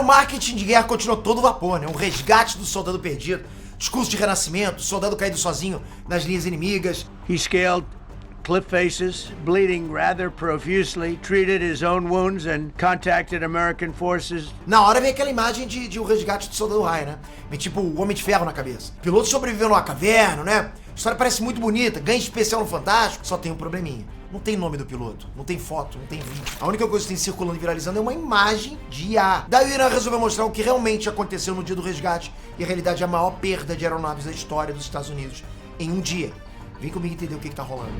o marketing de guerra continuou todo vapor, né? O resgate do soldado perdido, discurso de renascimento, soldado caído sozinho nas linhas inimigas. He scaled cliff faces, bleeding rather profusely, treated his own wounds and contacted American forces. Na hora vem aquela imagem de o resgate do soldado Ryan, né? Vem tipo o Homem de Ferro na cabeça. O piloto sobreviveu numa caverna, né? A história parece muito bonita, ganho especial no Fantástico, só tem um probleminha. Não tem nome do piloto, não tem foto, não tem vídeo. A única coisa que tem circulando e viralizando é uma imagem de IA. Daí o Irã resolveu mostrar o que realmente aconteceu no dia do resgate e a realidade é a maior perda de aeronaves da história dos Estados Unidos em um dia. Vem comigo entender o que tá rolando.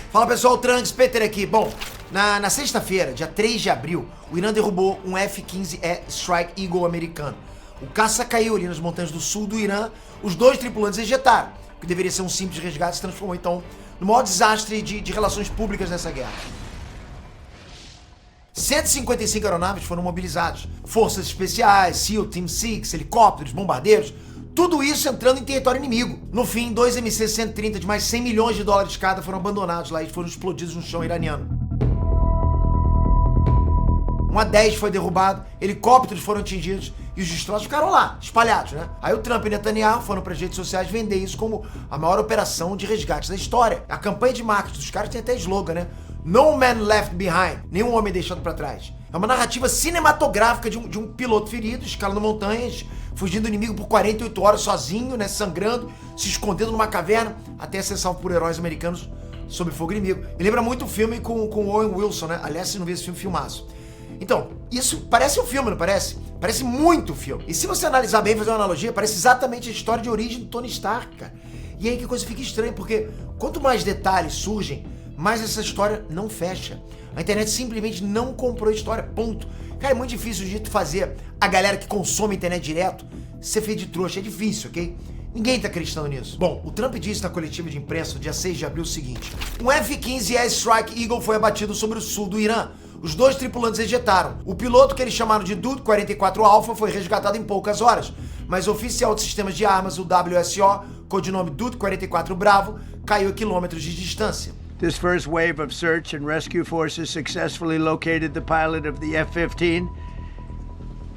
Fala pessoal, Trunks, Peter aqui. Bom, na sexta-feira, dia 3 de abril, o Irã derrubou um F-15E Strike Eagle americano. O caça caiu ali nas montanhas do sul do Irã, os dois tripulantes ejetaram. O que deveria ser um simples resgate se transformou então no maior desastre de relações públicas nessa guerra. 155 aeronaves foram mobilizadas, forças especiais, SEAL, Team 6, helicópteros, bombardeiros, tudo isso entrando em território inimigo. No fim, 2 MC-130 de mais 100 milhões de dólares cada foram abandonados lá e foram explodidos no chão iraniano. Um A-10 foi derrubado, helicópteros foram atingidos e os destroços ficaram lá, espalhados, né? Aí o Trump e Netanyahu foram para as redes sociais vender isso como a maior operação de resgate da história. A campanha de marketing dos caras tem até slogan, né? No man left behind, nenhum homem deixado para trás. É uma narrativa cinematográfica de um piloto ferido, escalando montanhas, fugindo do inimigo por 48 horas sozinho, né? Sangrando, se escondendo numa caverna, até ser salvo por heróis americanos sob fogo inimigo. Me lembra muito o filme com o Owen Wilson, né? Aliás, se não viu esse filme, filmaço. Então, isso parece um filme, não parece? Parece muito filme. E se você analisar bem, fazer uma analogia, parece exatamente a história de origem do Tony Stark, cara. E aí que a coisa fica estranha, porque quanto mais detalhes surgem, mais essa história não fecha. A internet simplesmente não comprou a história, ponto. Cara, é muito difícil de fazer a galera que consome a internet direto ser feito de trouxa, é difícil, ok? Ninguém tá acreditando nisso. Bom, o Trump disse na coletiva de imprensa no dia 6 de abril o seguinte: um F-15E Strike Eagle foi abatido sobre o sul do Irã. Os dois tripulantes ejetaram. O piloto, que eles chamaram de Dude 44 Alpha, foi resgatado em poucas horas, mas o oficial de sistemas de armas, o WSO, codinome Dude 44 Bravo, caiu a quilômetros de distância. This first wave of search and rescue forces successfully located the pilot of the F-15,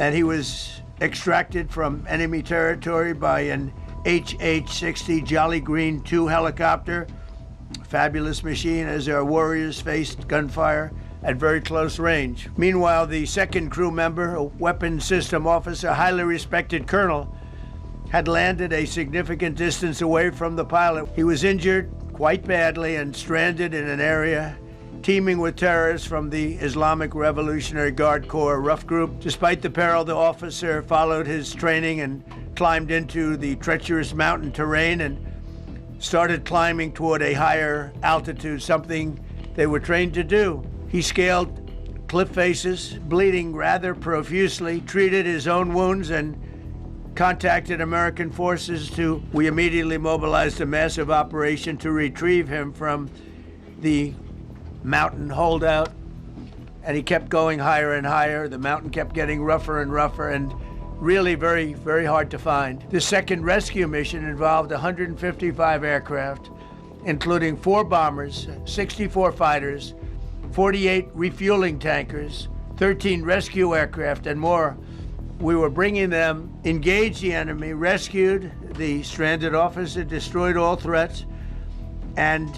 and he was extracted from enemy territory by an HH-60 Jolly Green II helicopter. Fabulous machine as our warriors faced gunfire at very close range. Meanwhile, the second crew member, a weapons system officer, highly respected colonel, had landed a significant distance away from the pilot. He was injured quite badly and stranded in an area teeming with terrorists from the Islamic Revolutionary Guard Corps rough group. Despite the peril, the officer followed his training and climbed into the treacherous mountain terrain and started climbing toward a higher altitude, something they were trained to do. He scaled cliff faces, bleeding rather profusely, treated his own wounds, and contacted American forces. We immediately mobilized a massive operation to retrieve him from the mountain holdout. And he kept going higher and higher. The mountain kept getting rougher and rougher and really very, very hard to find. The second rescue mission involved 155 aircraft, including 4 bombers, 64 fighters, 48 refueling tankers, 13 rescue aircraft, and more. We were bringing them, engaged the enemy, rescued the stranded officer, destroyed all threats, and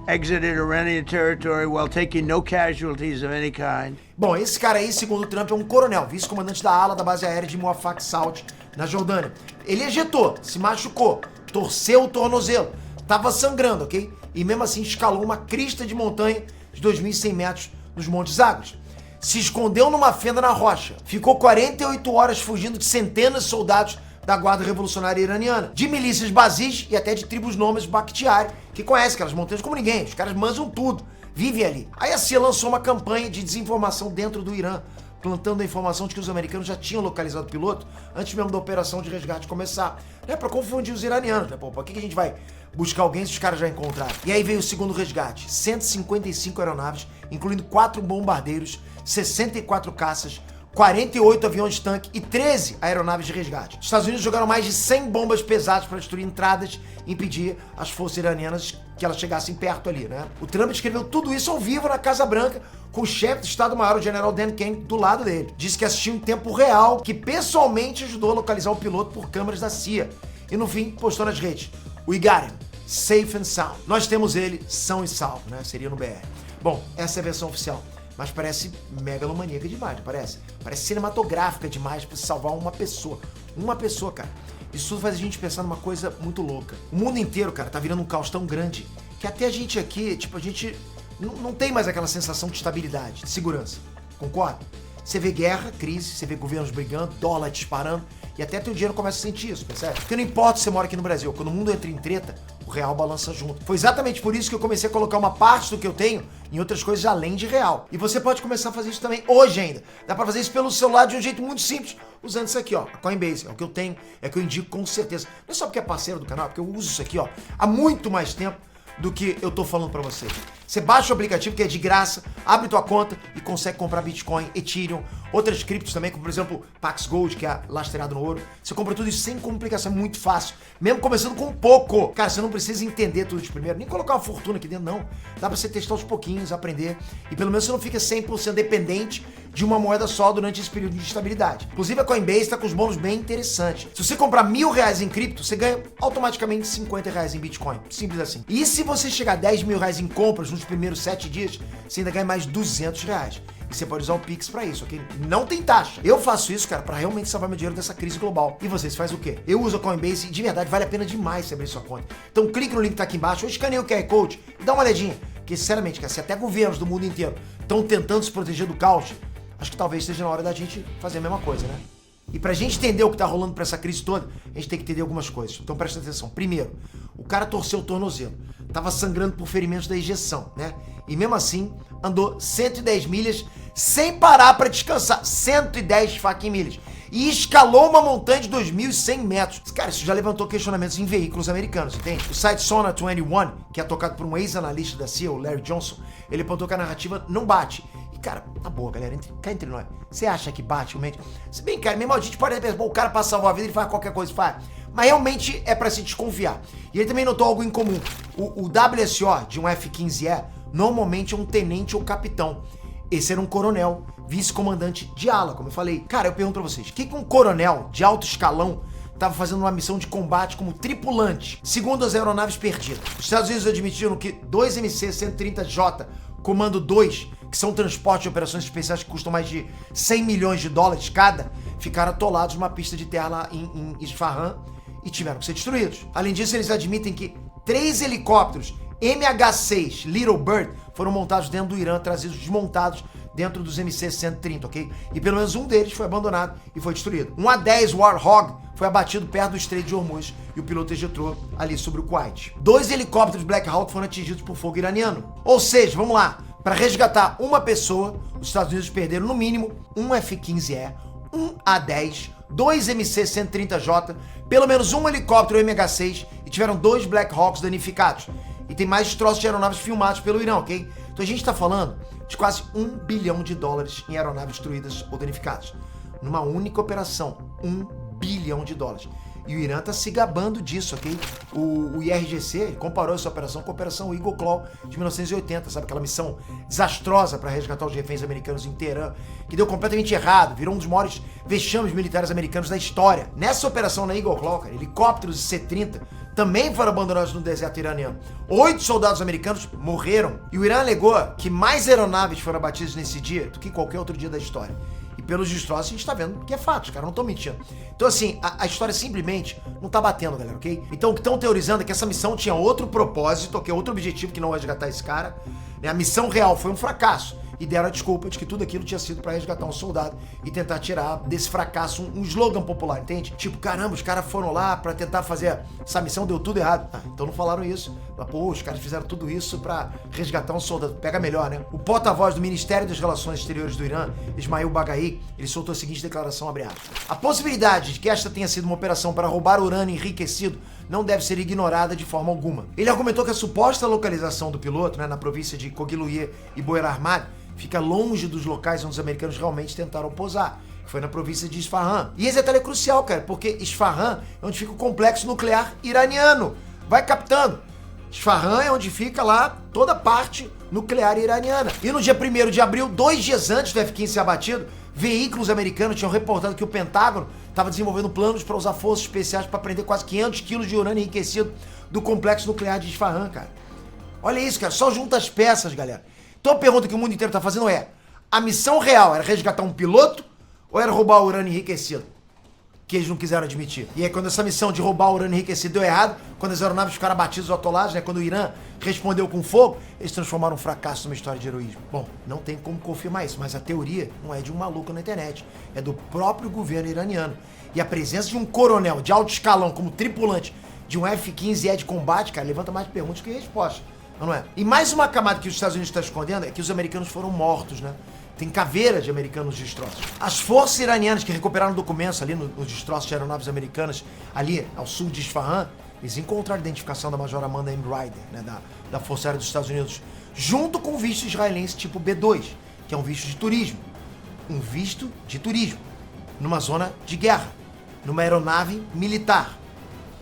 exited Iranian territory while taking no casualties of any kind. Bom, esse cara aí, segundo o Trump, é um coronel, vice-comandante da ala da base aérea de Muafaq Salt, na Jordânia. Ele ejetou, se machucou, torceu o tornozelo, tava sangrando, ok? E mesmo assim escalou uma crista de montanha de 2.100 metros nos Montes Zagros. Se escondeu numa fenda na rocha. Ficou 48 horas fugindo de centenas de soldados da Guarda Revolucionária Iraniana, de milícias bazis e até de tribos nômades Bakhtiari, que conhecem aquelas montanhas como ninguém. Os caras manjam tudo, vivem ali. Aí a CIA lançou uma campanha de desinformação dentro do Irã, plantando a informação de que os americanos já tinham localizado o piloto antes mesmo da operação de resgate começar. Né, pra confundir os iranianos, né? Pô, pra que a gente vai buscar alguém se os caras já encontraram? E aí veio o segundo resgate, 155 aeronaves, incluindo 4 bombardeiros, 64 caças, 48 aviões de tanque e 13 aeronaves de resgate. Os Estados Unidos jogaram mais de 100 bombas pesadas para destruir entradas e impedir as forças iranianas que elas chegassem perto ali, né? O Trump escreveu tudo isso ao vivo na Casa Branca, com o chefe do Estado-Maior, o General Dan Kane, do lado dele. Disse que assistiu em tempo real, que pessoalmente ajudou a localizar o piloto por câmeras da CIA. E no fim, postou nas redes: "We got him, safe and sound." Nós temos ele são e salvo, né? Seria no BR. Bom, essa é a versão oficial. Mas parece megalomaníaca demais, não parece? Parece cinematográfica demais pra salvar uma pessoa. Uma pessoa, cara. Isso tudo faz a gente pensar numa coisa muito louca. O mundo inteiro, cara, tá virando um caos tão grande que até a gente aqui, tipo, a gente não tem mais aquela sensação de estabilidade, de segurança. Concorda? Você vê guerra, crise, você vê governos brigando, dólar disparando, e até teu dinheiro começa a sentir isso, percebe? Porque não importa se você mora aqui no Brasil, quando o mundo entra em treta, o real balança junto. Foi exatamente por isso que eu comecei a colocar uma parte do que eu tenho em outras coisas além de real. E você pode começar a fazer isso também hoje ainda. Dá pra fazer isso pelo celular de um jeito muito simples, usando isso aqui, ó, a Coinbase. É o que eu tenho, é o que eu indico com certeza. Não é só porque é parceiro do canal, é porque eu uso isso aqui, ó, há muito mais tempo do que eu tô falando pra vocês. Você baixa o aplicativo que é de graça, abre tua conta e consegue comprar Bitcoin, Ethereum, outras criptos também, como por exemplo Pax Gold, que é lastreado no ouro. Você compra tudo isso sem complicação, é muito fácil. Mesmo começando com pouco. Cara, você não precisa entender tudo de primeiro, nem colocar uma fortuna aqui dentro, não. Dá pra você testar aos pouquinhos, aprender. E pelo menos você não fica 100% dependente de uma moeda só durante esse período de estabilidade. Inclusive a Coinbase tá com os bônus bem interessantes. Se você comprar R$1.000 em cripto, você ganha automaticamente R$50 em Bitcoin. Simples assim. E se você chegar a R$10.000 em compras nos primeiros 7 dias, você ainda ganha mais R$200. E você pode usar o Pix pra isso, ok? Não tem taxa. Eu faço isso, cara, pra realmente salvar meu dinheiro dessa crise global. E vocês fazem o quê? Eu uso a Coinbase e de verdade vale a pena demais você abrir sua conta. Então clique no link que tá aqui embaixo ou escaneia o QR Code e dá uma olhadinha. Porque sinceramente, cara, se até governos do mundo inteiro estão tentando se proteger do caos, acho que talvez esteja na hora da gente fazer a mesma coisa, né? E pra gente entender o que tá rolando pra essa crise toda, a gente tem que entender algumas coisas. Então presta atenção. Primeiro, o cara torceu o tornozelo. Tava sangrando por ferimentos da ejeção, né? E mesmo assim, andou 110 milhas sem parar pra descansar. 110 fucking milhas. E escalou uma montanha de 2.100 metros. Cara, isso já levantou questionamentos em veículos americanos, entende? O site Sonar 21, que é tocado por um ex-analista da CIA, o Larry Johnson, ele apontou que a narrativa não bate. E, cara, na boa, galera, cá entre nós, você acha que bate realmente? Se bem, cara, mesmo a gente pode pensar, bom, o cara pra salvar a vida, ele faz qualquer coisa, faz. Mas realmente é pra se desconfiar. E ele também notou algo em comum. O WSO de um F-15E normalmente é um tenente ou capitão. Esse era um coronel, vice-comandante de ala, como eu falei. Cara, eu pergunto pra vocês, o que um coronel de alto escalão estava fazendo uma missão de combate como tripulante, segundo as aeronaves perdidas? Os Estados Unidos admitiram que 2 MC-130J, Comando 2, que são transportes de operações especiais que custam mais de 100 milhões de dólares cada, ficaram atolados numa pista de terra lá em Isfahan e tiveram que ser destruídos. Além disso, eles admitem que 3 helicópteros MH-6 Little Bird foram montados dentro do Irã, trazidos desmontados dentro dos MC-130, ok? E pelo menos um deles foi abandonado e foi destruído. Um A-10 Warthog foi abatido perto do Estreito de Hormuz e o piloto ejetou ali sobre o Kuwait. 2 helicópteros Black Hawk foram atingidos por fogo iraniano. Ou seja, vamos lá, para resgatar uma pessoa, os Estados Unidos perderam no mínimo um F-15E, um A-10, 2 MC-130J, pelo menos um helicóptero MH-6 e tiveram 2 Black Hawks danificados. E tem mais destroços de aeronaves filmados pelo Irã, ok? Então a gente tá falando de quase $1 bilhão em aeronaves destruídas ou danificadas. Numa única operação, $1 bilhão. E o Irã tá se gabando disso, ok? O IRGC comparou essa operação com a Operação Eagle Claw de 1980, sabe? Aquela missão desastrosa para resgatar os reféns americanos em Teherã, que deu completamente errado, virou um dos maiores vexames militares americanos da história. Nessa operação na Eagle Claw, cara, helicópteros C-30 também foram abandonados no deserto iraniano. 8 soldados americanos morreram. E o Irã alegou que mais aeronaves foram abatidas nesse dia do que qualquer outro dia da história. E pelos destroços a gente tá vendo que é fato, os caras não estão mentindo. Então assim, a história simplesmente não tá batendo, galera, ok? Então o que estão teorizando é que essa missão tinha outro propósito, ok? Outro objetivo que não é resgatar esse cara. Né? A missão real foi um fracasso. E deram a desculpa de que tudo aquilo tinha sido pra resgatar um soldado e tentar tirar desse fracasso um slogan popular, entende? Tipo, caramba, os caras foram lá pra tentar fazer essa missão, deu tudo errado. Ah, então não falaram isso. Mas, pô, os caras fizeram tudo isso pra resgatar um soldado. Pega melhor, né? O porta-voz do Ministério das Relações Exteriores do Irã, Ismail Baghai, ele soltou a seguinte declaração, abre aspas: a possibilidade de que esta tenha sido uma operação para roubar urânio enriquecido não deve ser ignorada de forma alguma. Ele argumentou que a suposta localização do piloto, né, na província de Kogiluye e Boer Ahmad, fica longe dos locais onde os americanos realmente tentaram pousar. Foi na província de Isfahan. E esse detalhe é crucial, cara, porque Isfahan é onde fica o complexo nuclear iraniano. Vai captando. Isfahan é onde fica lá toda a parte nuclear iraniana. E no dia 1º de abril, 2 dias antes do F-15 ser abatido, veículos americanos tinham reportado que o Pentágono estava desenvolvendo planos para usar forças especiais para prender quase 500 quilos de urânio enriquecido do complexo nuclear de Isfahan, cara. Olha isso, cara, só junta as peças, galera. Então a pergunta que o mundo inteiro tá fazendo é: a missão real era resgatar um piloto ou era roubar o urânio enriquecido? Que eles não quiseram admitir. E aí quando essa missão de roubar o urânio enriquecido deu errado, quando as aeronaves ficaram abatidas ou atoladas, né, quando o Irã respondeu com fogo, eles transformaram um fracasso numa história de heroísmo. Bom, não tem como confirmar isso, mas a teoria não é de um maluco na internet, é do próprio governo iraniano. E a presença de um coronel de alto escalão como tripulante de um F-15E de combate, cara, levanta mais perguntas que respostas, não é? E mais uma camada que os Estados Unidos estão escondendo é que os americanos foram mortos, né? Tem caveira de americanos destroços. As forças iranianas que recuperaram documentos ali nos destroços de aeronaves americanas, ali ao sul de Isfahan, eles encontraram a identificação da Major Amanda M. Ryder, né, da Força Aérea dos Estados Unidos, junto com o visto israelense tipo B2, que é um visto de turismo. Um visto de turismo, numa zona de guerra, numa aeronave militar.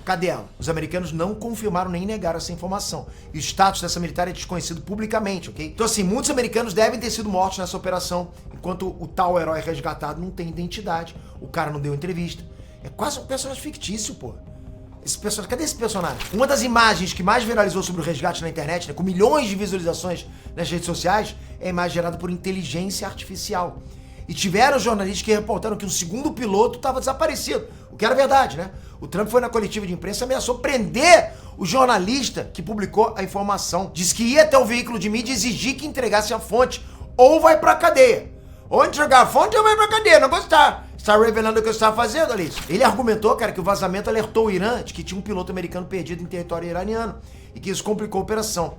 Cadê ela? Os americanos não confirmaram nem negaram essa informação. E o status dessa militar é desconhecido publicamente, ok? Então assim, muitos americanos devem ter sido mortos nessa operação, enquanto o tal herói resgatado não tem identidade, o cara não deu entrevista. É quase um personagem fictício, pô. Esse personagem, cadê esse personagem? Uma das imagens que mais viralizou sobre o resgate na internet, né, com milhões de visualizações nas redes sociais, é a imagem gerada por inteligência artificial. E tiveram jornalistas que reportaram que o segundo piloto estava desaparecido, o que era verdade, né? O Trump foi na coletiva de imprensa e ameaçou prender o jornalista que publicou a informação. Disse que ia até o veículo de mídia e exigir que entregasse a fonte ou vai pra cadeia. Ou entregar a fonte ou vai pra cadeia, não gostar. Está revelando o que eu estava fazendo, Alice. Ele argumentou, cara, que o vazamento alertou o Irã de que tinha um piloto americano perdido em território iraniano e que isso complicou a operação.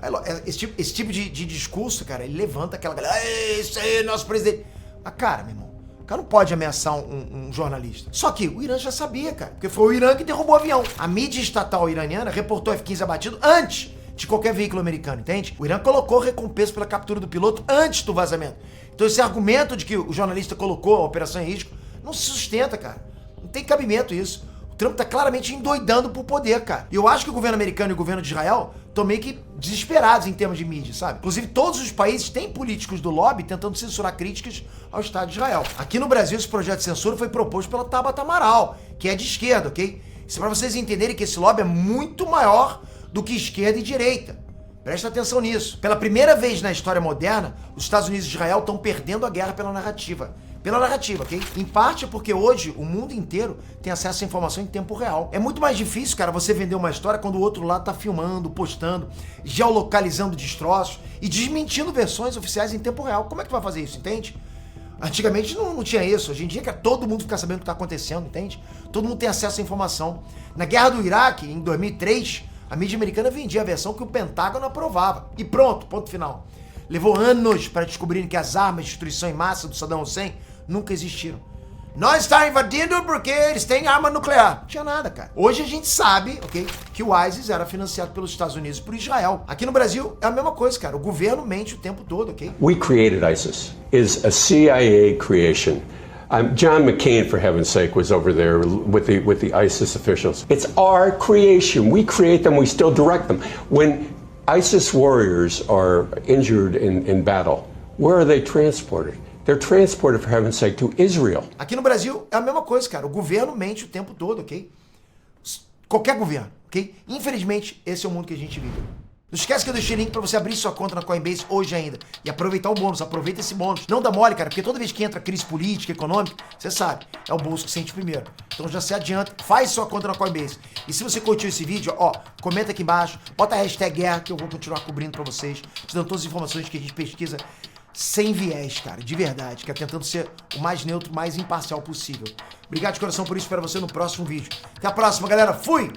Esse tipo de discurso, cara, ele levanta aquela galera, isso aí, nosso presidente. Mas, cara, meu irmão, o cara não pode ameaçar um jornalista. Só que o Irã já sabia, cara, porque foi o Irã que derrubou o avião. A mídia estatal iraniana reportou F-15 abatido antes de qualquer veículo americano, entende? O Irã colocou recompensa pela captura do piloto antes do vazamento. Então esse argumento de que o jornalista colocou a operação em risco não se sustenta, cara. Não tem cabimento isso. O Trump tá claramente endoidando por poder, cara. E eu acho que o governo americano e o governo de Israel estão meio que desesperados em termos de mídia, sabe? Inclusive, todos os países têm políticos do lobby tentando censurar críticas ao Estado de Israel. Aqui no Brasil, esse projeto de censura foi proposto pela Tabata Amaral, que é de esquerda, ok? Isso é pra vocês entenderem que esse lobby é muito maior do que esquerda e direita. Presta atenção nisso. Pela primeira vez na história moderna, os Estados Unidos e Israel estão perdendo a guerra pela narrativa. Pela narrativa, ok? Em parte porque hoje o mundo inteiro tem acesso à informação em tempo real. É muito mais difícil, cara, você vender uma história quando o outro lado tá filmando, postando, geolocalizando destroços e desmentindo versões oficiais em tempo real. Como é que vai fazer isso, entende? Antigamente não tinha isso. Hoje em dia, cara, todo mundo fica sabendo o que tá acontecendo, entende? Todo mundo tem acesso à informação. Na Guerra do Iraque, em 2003, a mídia americana vendia a versão que o Pentágono aprovava. E pronto, ponto final. Levou anos para descobrirem que as armas de destruição em massa do Saddam Hussein nunca existiram. Nós estamos invadindo porque eles têm arma nuclear. Não tinha nada, cara. Hoje a gente sabe, ok, que o ISIS era financiado pelos Estados Unidos e por Israel. Aqui no Brasil é a mesma coisa, cara. O governo mente o tempo todo, ok? We created ISIS. It's a CIA creation. John McCain, for heaven's sake, was over there with the ISIS officials. It's our creation. We create them. We still direct them. When ISIS warriors are injured in battle, where are they transported? They're transported, for heaven's sake, to Israel. Aqui no Brasil é a mesma coisa, cara. O governo mente o tempo todo, ok? Qualquer governo, ok? Infelizmente, esse é o mundo que a gente vive. Não esquece que eu deixei o link pra você abrir sua conta na Coinbase hoje ainda e aproveitar o bônus. Aproveita esse bônus. Não dá mole, cara, porque toda vez que entra crise política, econômica, você sabe, é o bolso que sente primeiro. Então já se adianta, faz sua conta na Coinbase. E se você curtiu esse vídeo, ó, comenta aqui embaixo, bota a hashtag guerra que eu vou continuar cobrindo pra vocês, te dando todas as informações que a gente pesquisa sem viés, cara, de verdade, que é tentando ser o mais neutro, mais imparcial possível. Obrigado de coração por isso, espero você no próximo vídeo. Até a próxima, galera. Fui!